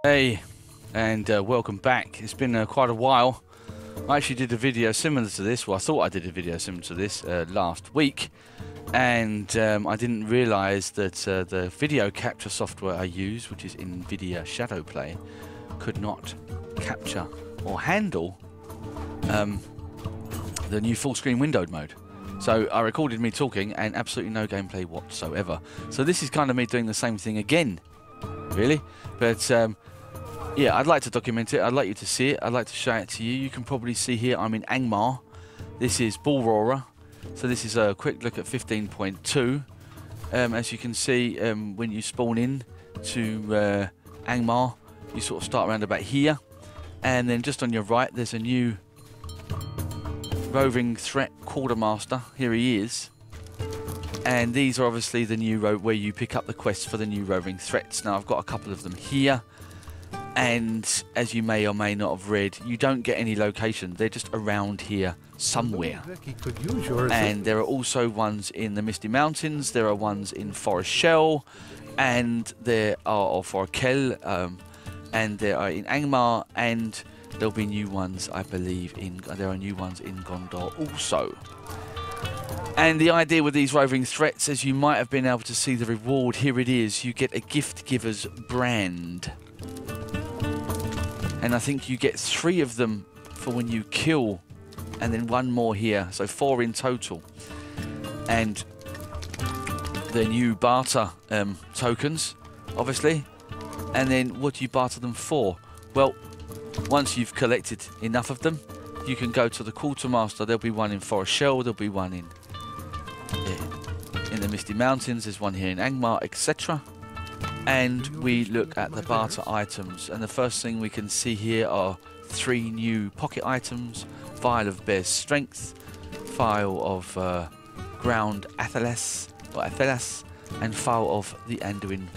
Hey, and welcome back. It's been quite a while. I actually did a video similar to this. Well, I thought I did a video similar to this last week, and I didn't realise that the video capture software I use, which is NVIDIA Shadowplay, could not capture or handle the new full screen windowed mode. So I recorded me talking and absolutely no gameplay whatsoever. So this is kind of me doing the same thing again, really. But yeah, I'd like to document it. I'd like you to see it. I'd like to show it to you. You can probably see here I'm in Angmar. This is Bullroarer. So this is a quick look at 15.2. As you can see, when you spawn in to Angmar, you sort of start around about here. And then just on your right, there's a new roving threat quartermaster. Here he is. And these are obviously the new where you pick up the quests for the new roving threats. Now I've got a couple of them here. And as you may or may not have read, you don't get any location. They're just around here somewhere. And there are also ones in the Misty Mountains. There are ones in Forochel, and there are Forochel, and there are in Angmar, and there'll be new ones, I believe. There are new ones in Gondor also. And the idea with these roving threats, as you might have been able to see the reward, here it is. You get a gift giver's brand. And I think you get 3 of them for when you kill, and then 1 more here, so 4 in total. And the new barter tokens, obviously. And then what do you barter them for? Well, once you've collected enough of them, you can go to the quartermaster. There'll be one in Forochel, there'll be one in the Misty Mountains, there's one here in Angmar, etc. And we look at the barter items, and the first thing we can see here are 3 new pocket items: Vial of Bear's Strength, Vial of Ground Athelas, and Vial of the Anduin's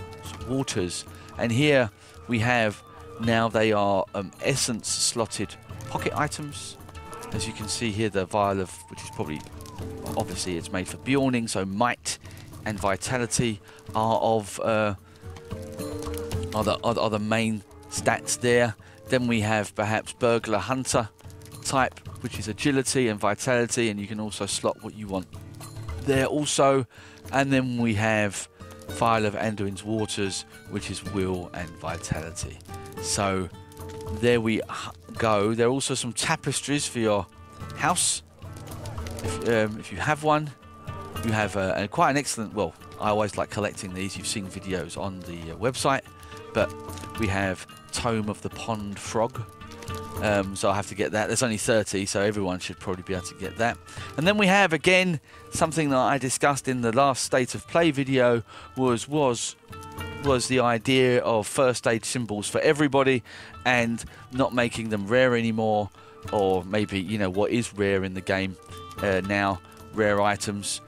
Waters. And here we have, now they are essence slotted pocket items. As you can see here, the Vial of, which is probably, obviously it's made for Bjorning, so Might and Vitality are the main stats there. Then we have perhaps Burglar Hunter type, which is Agility and Vitality, and you can also slot what you want there also. And then we have Vial of Anduin's Waters, which is Will and Vitality. So there we go. There are also some tapestries for your house. If you have one, you have quite an excellent, well, I always like collecting these. You've seen videos on the website. But we have Tome of the Pond Frog. So I have to get that. There's only 30, so everyone should probably be able to get that. And then we have, again, something that I discussed in the last State of Play video was the idea of first stage symbols for everybody and not making them rare anymore, or maybe, you know, what is rare in the game now, rare items.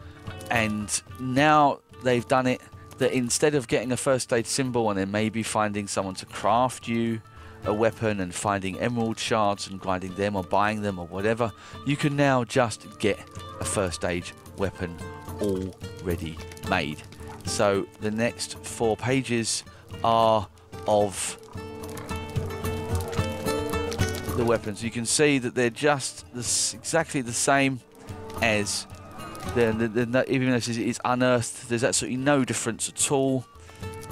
And now they've done it that instead of getting a first stage symbol and then maybe finding someone to craft you a weapon and finding emerald shards and grinding them or buying them or whatever, you can now just get a first stage weapon already made. So the next 4 pages are of the weapons. You can see that they're just exactly the same as even though it's unearthed, there's absolutely no difference at all.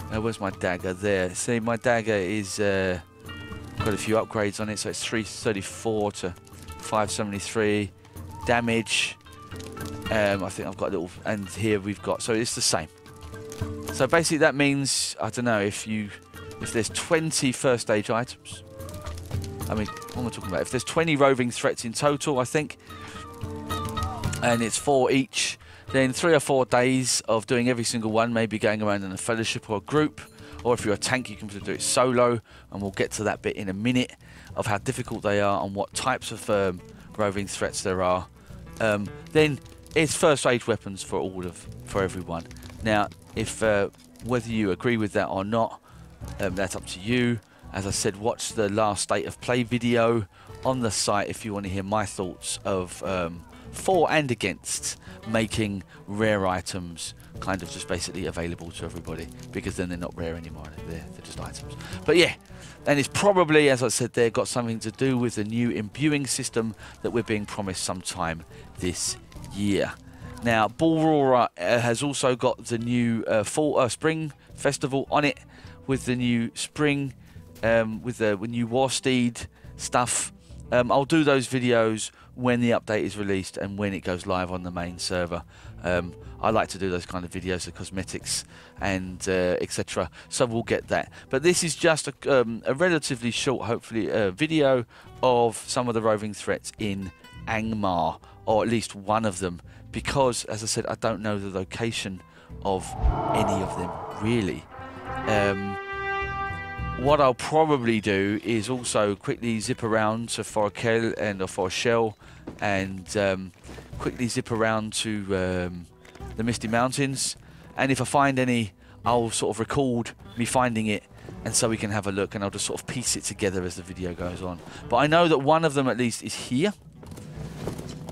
Where's my dagger? There. See, my dagger is got a few upgrades on it, so it's 334 to 573 damage. I think I've got a little, and here we've got, so it's the same. So basically that means, I don't know, if there's 20 first stage items, I mean, what am I talking about? If there's 20 roving threats in total, I think, and it's 4 each, then 3 or 4 days of doing every single one, maybe going around in a fellowship or a group, or if you're a tank you can do it solo, and we'll get to that bit in a minute of how difficult they are and what types of roving threats there are. Then it's first stage weapons for everyone. Now, if whether you agree with that or not, that's up to you. As I said, watch the last State of Play video on the site if you want to hear my thoughts of for and against making rare items kind of just basically available to everybody, because then they're not rare anymore, they're just items. But yeah, and it's probably, as I said there, got something to do with the new imbuing system that we're being promised sometime this year. Now, Barter has also got the new spring festival on it, with the new spring, with the new Warsteed stuff. I'll do those videos when the update is released and when it goes live on the main server. I like to do those kind of videos, the cosmetics and etc. So we'll get that. But this is just a relatively short, hopefully, video of some of the roving threats in Angmar, or at least one of them, because, as I said, I don't know the location of any of them really. What I'll probably do is also quickly zip around to Forochel and Forochel, and quickly zip around to the Misty Mountains, and if I find any, I'll sort of record me finding it, and so we can have a look, and I'll just sort of piece it together as the video goes on. But I know that one of them at least is here,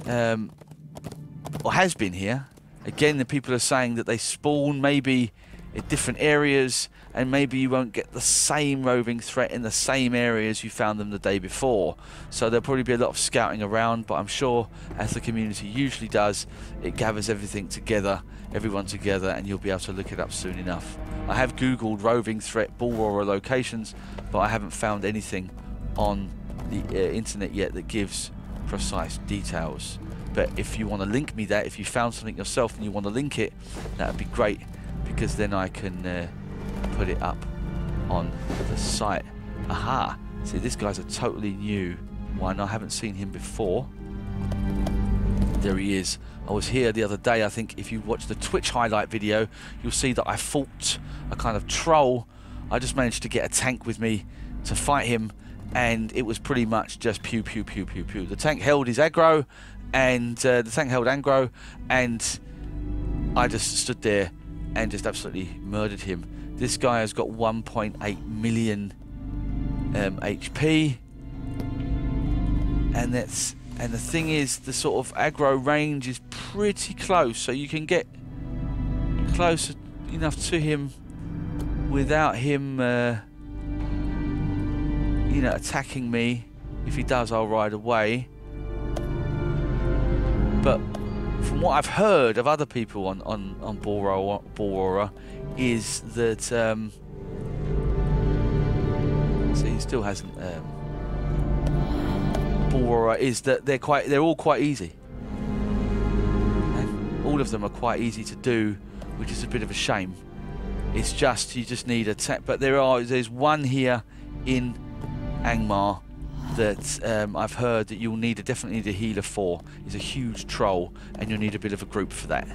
or has been here. Again, the people are saying that they spawn maybe in different areas, and maybe you won't get the same roving threat in the same areas you found them the day before. So there'll probably be a lot of scouting around, but I'm sure, as the community usually does, it gathers everything together, everyone together, and you'll be able to look it up soon enough. I have googled roving threat Barter locations, but I haven't found anything on the internet yet that gives precise details. But if you want to link me that, if you found something yourself and you want to link it, that would be great, because then I can put it up on the site. Aha! See, this guy's a totally new one. I haven't seen him before. There he is. I was here the other day. I think if you watch the Twitch highlight video, you'll see that I fought a kind of troll. I just managed to get a tank with me to fight him, and it was pretty much just pew pew pew pew pew. The tank held his aggro, and I just stood there and just absolutely murdered him. This guy has got 1.8 million HP, and the thing is, the sort of aggro range is pretty close, so you can get close enough to him without him, you know, attacking me. If he does, I'll ride away. But from what I've heard of other people on Barter is that see, he still hasn't Barter is that they're all quite easy, and all of them are quite easy to do, which is a bit of a shame. It's just, you just need a tap. But there's one here in Angmar that I've heard that you'll definitely need a healer for. He's a huge troll, and you'll need a bit of a group for that.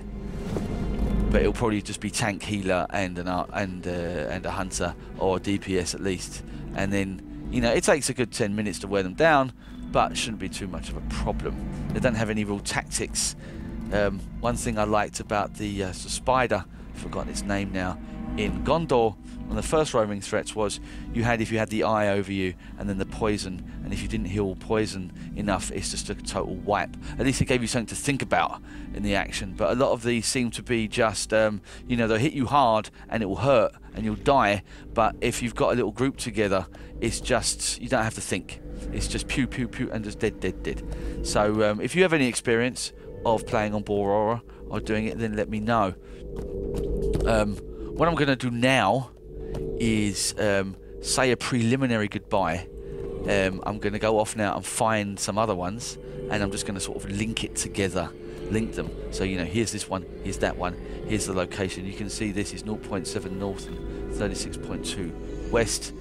But it'll probably just be tank, healer, and a hunter, or DPS at least. And then, you know, it takes a good 10 minutes to wear them down, but it shouldn't be too much of a problem. They don't have any real tactics. One thing I liked about the spider, I've forgotten its name now, in Gondor, one of the first roving threats was if you had the eye over you and then the poison, and if you didn't heal poison enough, it's just a total wipe. At least it gave you something to think about in the action. But a lot of these seem to be just, you know, they'll hit you hard and it will hurt and you'll die. But if you've got a little group together, it's just, you don't have to think. It's just pew pew pew and just dead dead dead. So if you have any experience of playing on Barter or doing it, then let me know. What I'm going to do now is say a preliminary goodbye. I'm going to go off now and find some other ones, and I'm just going to sort of link it together, link them. So, you know, here's this one, here's that one, here's the location. You can see this is 0.7 north and 36.2 west.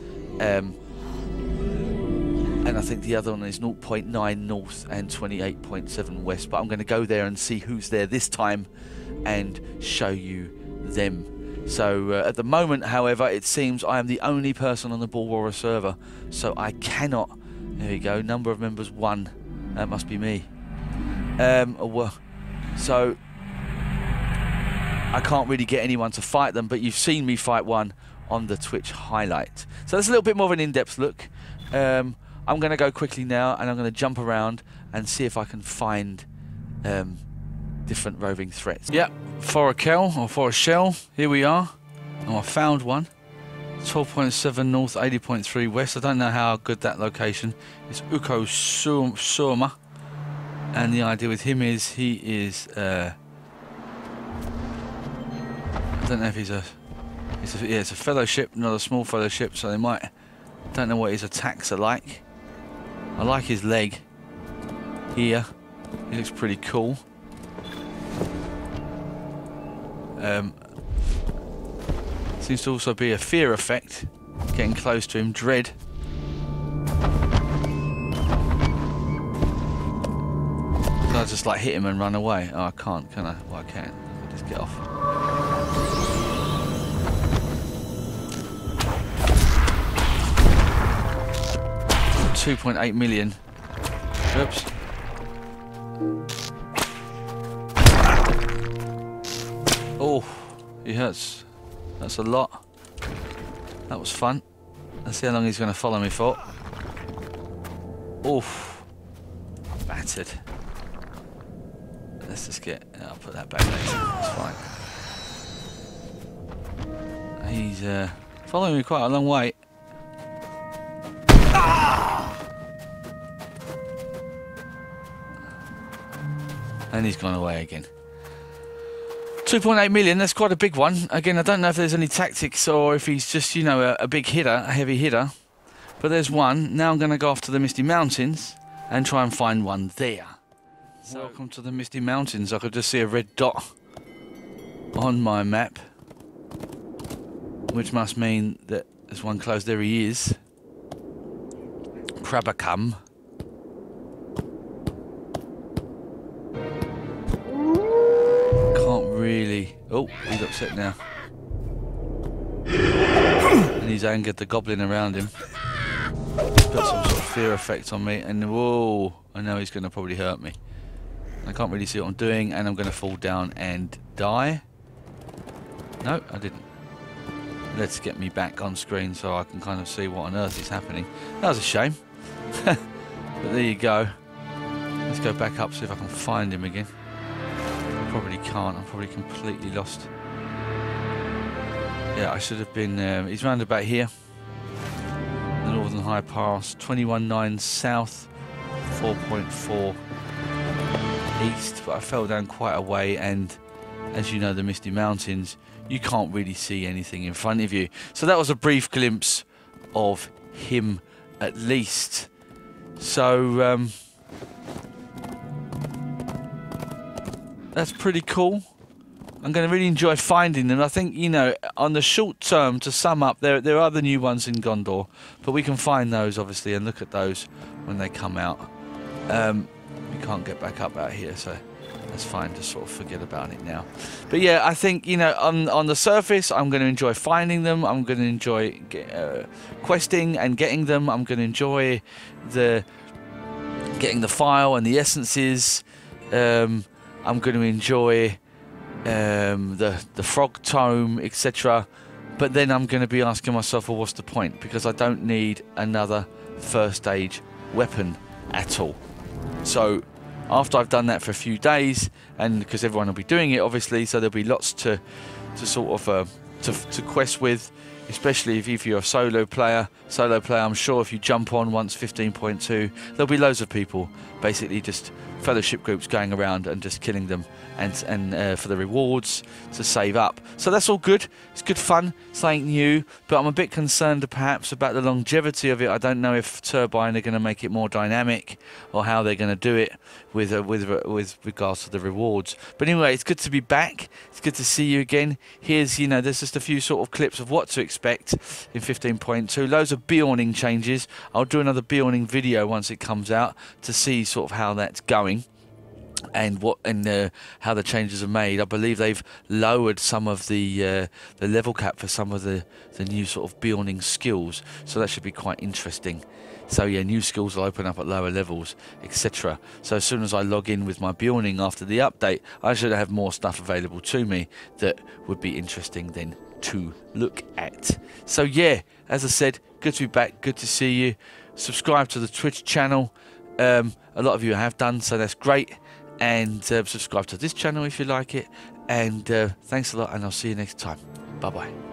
And I think the other one is 0.9 north and 28.7 west. But I'm going to go there and see who's there this time and show you them. So at the moment, however, it seems I am the only person on the Barter server, so I cannot. There we go. Number of members 1. That must be me. So I can't really get anyone to fight them, but you've seen me fight one on the Twitch highlight. So that's a little bit more of an in-depth look. I'm going to go quickly now, and I'm going to jump around and see if I can find different roving threats. Yep, Forochel, here we are. Oh, I found one. 12.7 north, 80.3 west. I don't know how good that location is. Uko Surma. And the idea with him is he is I don't know if yeah, it's a fellowship, not a small fellowship, so they might, don't know what his attacks are like. I like his leg here. He looks pretty cool. Seems to also be a fear effect, getting close to him, dread. Can I just like hit him and run away? Oh, I can't, can I? Well, I can. I'll just get off. 2.8 million. Oops. Oh, he hurts. That's a lot. That was fun. Let's see how long he's going to follow me for. Oof. Battered. Let's just get... I'll put that back later. It's fine. He's following me quite a long way. And he's gone away again. 2.8 million, that's quite a big one. Again, I don't know if there's any tactics or if he's just, you know, a big hitter, a heavy hitter. But there's one. Now I'm going to go off to the Misty Mountains and try and find one there. So, welcome to the Misty Mountains. I could just see a red dot on my map, which must mean that there's one close. There he is. Prabakam. Really, oh, he's upset now, and he's angered the goblin around him. He's put some sort of fear effect on me, and whoa, I know he's going to probably hurt me. I can't really see what I'm doing, and I'm going to fall down and die. No, I didn't. Let's get me back on screen so I can kind of see what on earth is happening. That was a shame. But there you go. Let's go back up, see if I can find him again. Probably can't. I'm probably completely lost. Yeah, I should have been. He's round about here. The Northern High Pass, 21.9 south, 4.4 east. But I fell down quite a way, and as you know, the Misty Mountains, you can't really see anything in front of you. So that was a brief glimpse of him, at least. So. That's pretty cool. I'm going to really enjoy finding them. I think, you know, on the short term, to sum up, there are other new ones in Gondor, but we can find those, obviously, and look at those when they come out. We can't get back up out here, so that's fine. Just sort of forget about it now. But yeah, I think, you know, on the surface, I'm going to enjoy finding them. I'm going to enjoy questing and getting them. I'm going to enjoy getting the file and the essences. I'm going to enjoy the frog tome, etc. But then I'm going to be asking myself, well, what's the point? Because I don't need another first stage weapon at all. So after I've done that for a few days, and because everyone will be doing it, obviously, so there'll be lots to sort of to quest with, especially if you're a solo player. I'm sure if you jump on once 15.2, there'll be loads of people, basically just fellowship groups going around and just killing them, and for the rewards to save up. So that's all good. It's good fun, something new, but I'm a bit concerned perhaps about the longevity of it. I don't know if Turbine are going to make it more dynamic or how they're going to do it with regards to the rewards. But anyway, it's good to be back. It's good to see you again. Here's, you know, there's just a few sort of clips of what to expect in 15.2. Loads of Bjorning changes. I'll do another Bjorning video once it comes out to see sort of how that's going. And how the changes are made. I believe they've lowered some of the level cap for some of the new sort of Bjorning skills, so that should be quite interesting. So yeah, new skills will open up at lower levels, etc. So as soon as I log in with my Bjorning after the update, I should have more stuff available to me that would be interesting then to look at. So yeah, as I said, good to be back, good to see you. Subscribe to the Twitch channel. A lot of you have done, so that's great. and subscribe to this channel if you like it. And thanks a lot, and I'll see you next time. Bye bye.